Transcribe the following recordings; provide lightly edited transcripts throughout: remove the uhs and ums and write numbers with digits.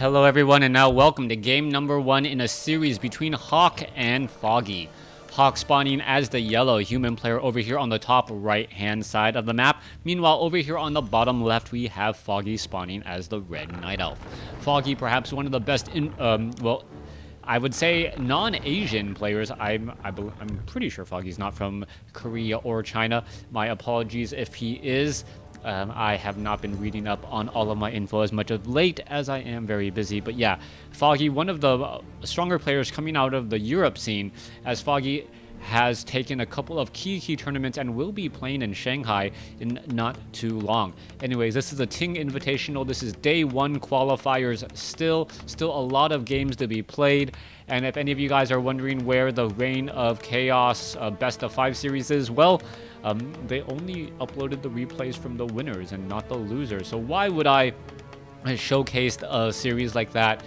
Hello everyone, and now welcome to game number 1 in a series between Hawk and Foggy. Hawk spawning as the yellow human player over here on the top right hand side of the map. Meanwhile, over here on the bottom left we have Foggy spawning as the red night elf. Foggy perhaps one of the best I would say non-Asian players. I'm pretty sure Foggy's not from Korea or China. My apologies if he is. I have not been reading up on all of my info as much of late as I am very busy. But yeah, Foggy, one of the stronger players coming out of the Europe scene, as Foggy has taken a couple of key tournaments and will be playing in Shanghai in not too long. Anyways, this is a Ting Invitational. This is day 1 qualifiers. Still a lot of games to be played. And if any of you guys are wondering where the Reign of Chaos Best of 5 series is, well, they only uploaded the replays from the winners and not the losers. So why would I showcase a series like that?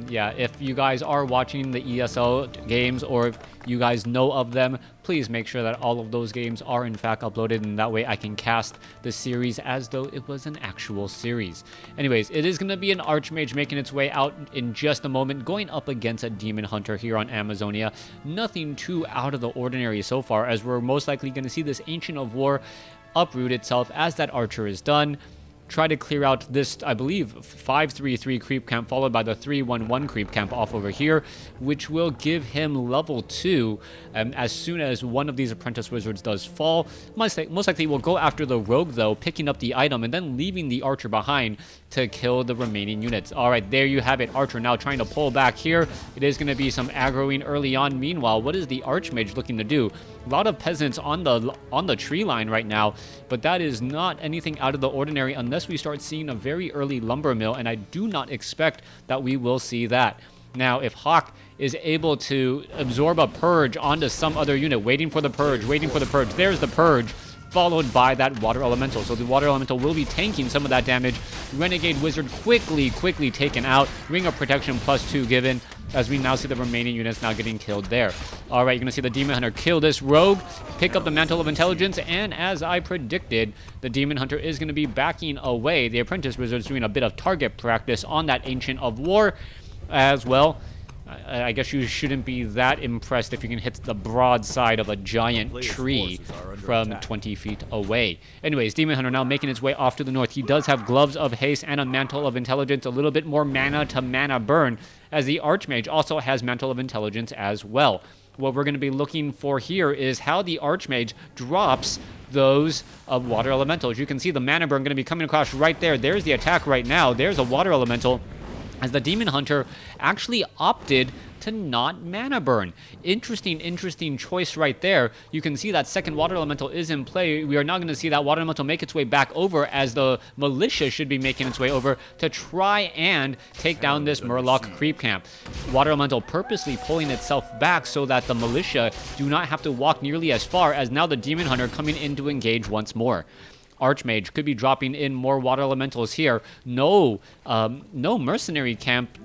Yeah, if you guys are watching the ESL games or if you guys know of them, please make sure that all of those games are in fact uploaded, and that way I can cast the series as though it was an actual series. Anyways, it is going to be an Archmage making its way out in just a moment, going up against a Demon Hunter here on Amazonia. Nothing too out of the ordinary so far, as we're most likely going to see this Ancient of War uproot itself as that Archer is done. Try to clear out this, I believe, 5-3-3 creep camp, followed by the 3-1-1 creep camp off over here, which will give him level 2 as soon as one of these apprentice wizards does fall. Most likely will go after the rogue, though, picking up the item and then leaving the archer behind to kill the remaining units. All right, there you have it. Archer now trying to pull back here. It is going to be some aggroing early on. Meanwhile, what is the Archmage looking to do? A lot of peasants on the tree line right now, but that is not anything out of the ordinary unless we start seeing a very early lumber mill, and I do not expect that we will see that. Now, if Hawk is able to absorb a purge onto some other unit, waiting for the purge, there's the purge, followed by that water elemental. So the water elemental will be tanking some of that damage. Renegade wizard quickly taken out. Ring of protection +2 given, as we now see the remaining units now getting killed there. All right, you're going to see the Demon Hunter kill this rogue, pick up the Mantle of Intelligence, and as I predicted, the Demon Hunter is going to be backing away. The Apprentice Wizard's doing a bit of target practice on that Ancient of War as well. I guess you shouldn't be that impressed if you can hit the broadside of a giant tree from 20 feet away. Anyways, Demon Hunter now making its way off to the north. He does have Gloves of Haste and a Mantle of Intelligence, a little bit more mana to mana burn, as the Archmage also has Mantle of Intelligence as well. What we're going to be looking for here is how the Archmage drops those water elementals. You can see the mana burn going to be coming across right there. There's the attack right now. There's a water elemental, as the Demon Hunter actually opted to not mana burn. Interesting choice right there. You can see that second water elemental is in play. We are now going to see that water elemental make its way back over, as the militia should be making its way over to try and take down this Murloc creep camp. Water elemental purposely pulling itself back so that the militia do not have to walk nearly as far, as now the Demon Hunter coming in to engage once more. Archmage could be dropping in more water elementals here. No mercenary camp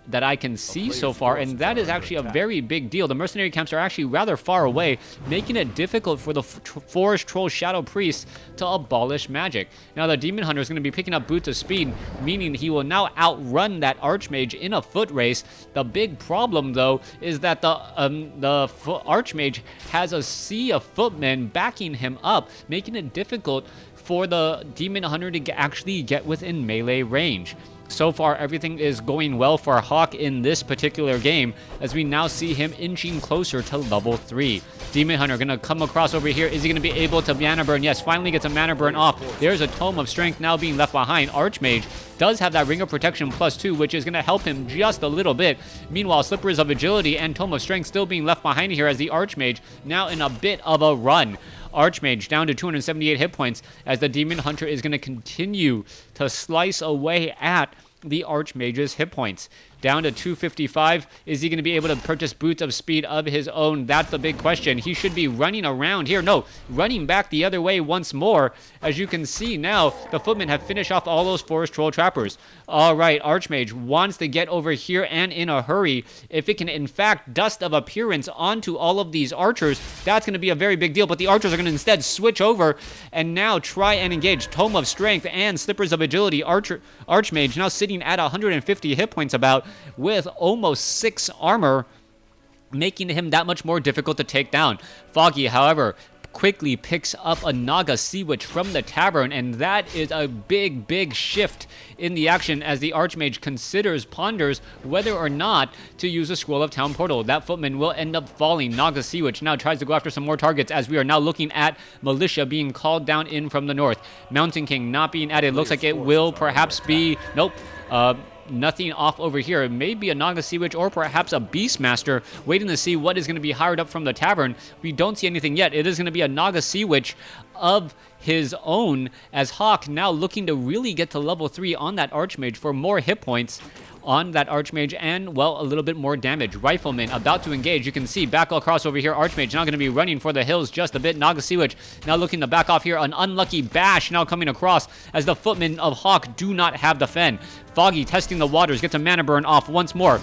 that I can see so far, and that is actually a very big deal. The mercenary camps are actually rather far away, making it difficult for the Forest Troll Shadow Priest to abolish magic. Now the Demon Hunter is going to be picking up Boots of Speed, meaning he will now outrun that Archmage in a foot race. The big problem, though, is that the Archmage has a sea of footmen backing him up, making it difficult for the Demon Hunter to actually get within melee range. So far, everything is going well for Hawk in this particular game, as we now see him inching closer to level 3. Demon Hunter going to come across over here. Is he going to be able to mana burn? Yes, finally gets a mana burn off. There's a Tome of Strength now being left behind. Archmage does have that Ring of Protection +2, which is going to help him just a little bit. Meanwhile, Slippers of Agility and Tome of Strength still being left behind here, as the Archmage now in a bit of a run. Archmage down to 278 hit points, as the Demon Hunter is going to continue to slice away at the Archmage's hit points. down to 255. Is he going to be able to purchase boots of speed of his own? That's the big question. He should be running around here. No, running back the other way once more. As you can see now, the footmen have finished off all those forest troll trappers. All right, Archmage wants to get over here and in a hurry. If it can, in fact, dust of appearance onto all of these archers, that's going to be a very big deal. But the archers are going to instead switch over and now try and engage. Tome of Strength and Slippers of Agility. Archmage now sitting at 150 hit points about with almost 6 armor, making him that much more difficult to take down. Foggy, however, quickly picks up a Naga Sea Witch from the tavern, and that is a big shift in the action as the Archmage ponders whether or not to use a Scroll of Town Portal. That footman will end up falling. Naga Sea Witch now tries to go after some more targets as we are now looking at Militia being called down in from the north. Mountain King not being added. Looks like it will perhaps be... Nope. Nothing off over here. It may be a Naga Sea Witch or perhaps a Beastmaster waiting to see what is going to be hired up from the tavern. We don't see anything yet. It is going to be a Naga Sea Witch of his own as Hawk now looking to really get to level 3 on that Archmage for more hit points on that Archmage and, well, a little bit more damage. Rifleman about to engage. You can see back across over here. Archmage now going to be running for the hills just a bit. Naga Sea Witch now looking to back off here. An unlucky bash now coming across as the footmen of Hawk do not have the fen. Foggy testing the waters. Gets a mana burn off once more.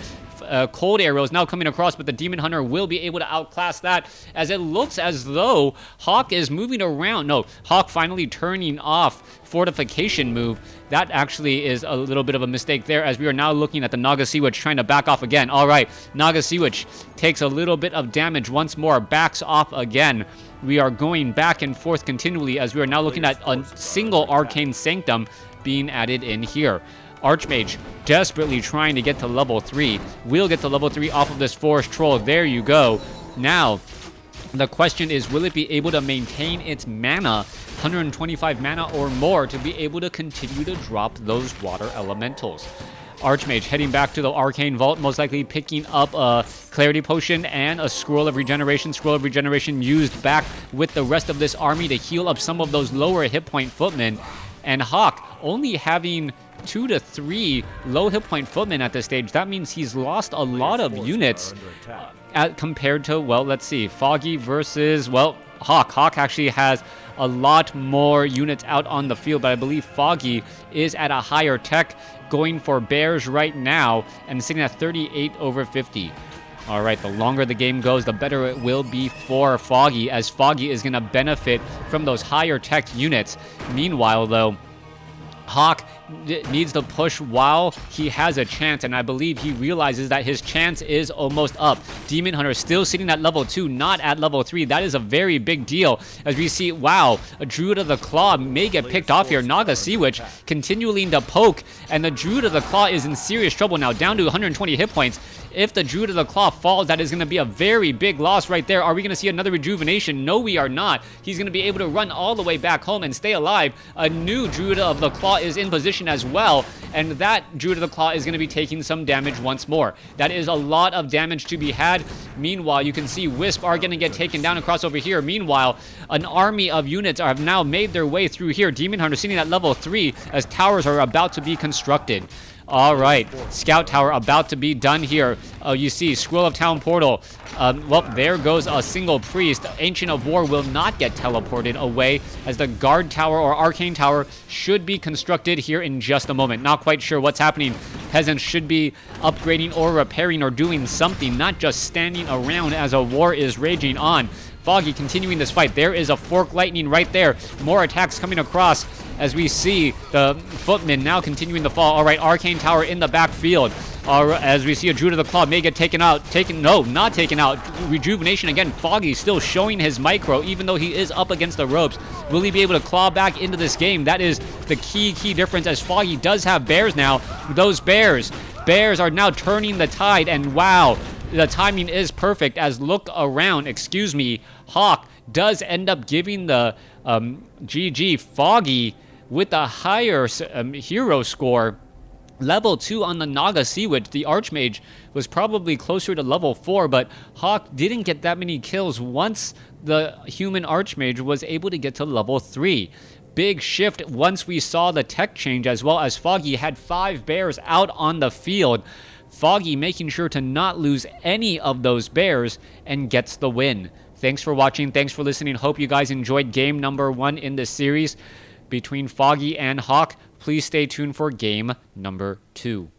Cold arrows now coming across, but the Demon Hunter will be able to outclass that as it looks as though Hawk is moving around. No, Hawk finally turning off fortification move. That actually is a little bit of a mistake there as we are now looking at the Naga Sea Witch trying to back off again. All right, Naga Sea Witch takes a little bit of damage once more, backs off again. We are going back and forth continually as we are now looking at a single Arcane Sanctum being added in here. Archmage desperately trying to get to level 3. We'll get to level 3 off of this Forest Troll. There you go. Now, the question is, will it be able to maintain its mana, 125 mana or more, to be able to continue to drop those water elementals? Archmage heading back to the Arcane Vault, most likely picking up a Clarity Potion and a Scroll of Regeneration. Scroll of Regeneration used back with the rest of this army to heal up some of those lower hit point footmen. And Hawk only having 2 to 3 low hit point footmen at this stage. That means he's lost a lot of units compared to, well, let's see, Foggy versus, well, Hawk. Hawk actually has a lot more units out on the field, but I believe Foggy is at a higher tech, going for bears right now and sitting at 38 over 50. All right, the longer the game goes, the better it will be for Foggy, as Foggy is going to benefit from those higher tech units. Meanwhile, though, Hawk needs to push while he has a chance, and I believe he realizes that his chance is almost up. Demon Hunter still sitting at level 2, not at level 3. That is a very big deal as we see, wow, a Druid of the Claw may get picked off here. Naga Sea Witch continuing to poke, and the Druid of the Claw is in serious trouble now, down to 120 hit points. If the Druid of the Claw falls, that is going to be a very big loss right there. Are we going to see another rejuvenation? No, we are not. He's going to be able to run all the way back home and stay alive. A new Druid of the Claw is in position as well, and that Druid of the Claw is going to be taking some damage once more. That is a lot of damage to be had. Meanwhile, you can see Wisp are going to get taken down across over here. Meanwhile, an army of units have now made their way through here. Demon Hunter sitting at level 3 as towers are about to be constructed. All right, Scout Tower about to be done here. You see Scroll of Town Portal. Well, there goes a single priest. Ancient of War will not get teleported away as the Guard Tower or Arcane Tower should be constructed here in just a moment. Not quite sure what's happening. Peasants should be upgrading or repairing or doing something, not just standing around as a war is raging on. Foggy continuing this fight. There is a Fork Lightning right there. More attacks coming across as we see the footmen now continuing to fall. All right, Arcane Tower in the backfield. As we see a Druid of the Claw may get taken out. No, not taken out. Rejuvenation again. Foggy still showing his micro, even though he is up against the ropes. Will he be able to claw back into this game? That is the key difference, as Foggy does have bears now. Those bears are now turning the tide, and wow, the timing is perfect as look around, Hawk does end up giving the GG Foggy with a higher hero score. Level 2 on the Naga Sea Witch. The Archmage was probably closer to level 4, but Hawk didn't get that many kills once the human Archmage was able to get to level 3. Big shift once we saw the tech change, as well as Foggy had 5 bears out on the field. Foggy making sure to not lose any of those bears and gets the win. Thanks for watching. Thanks for listening. Hope you guys enjoyed game number 1 in the series between Foggy and Hawk. Please stay tuned for game number 2.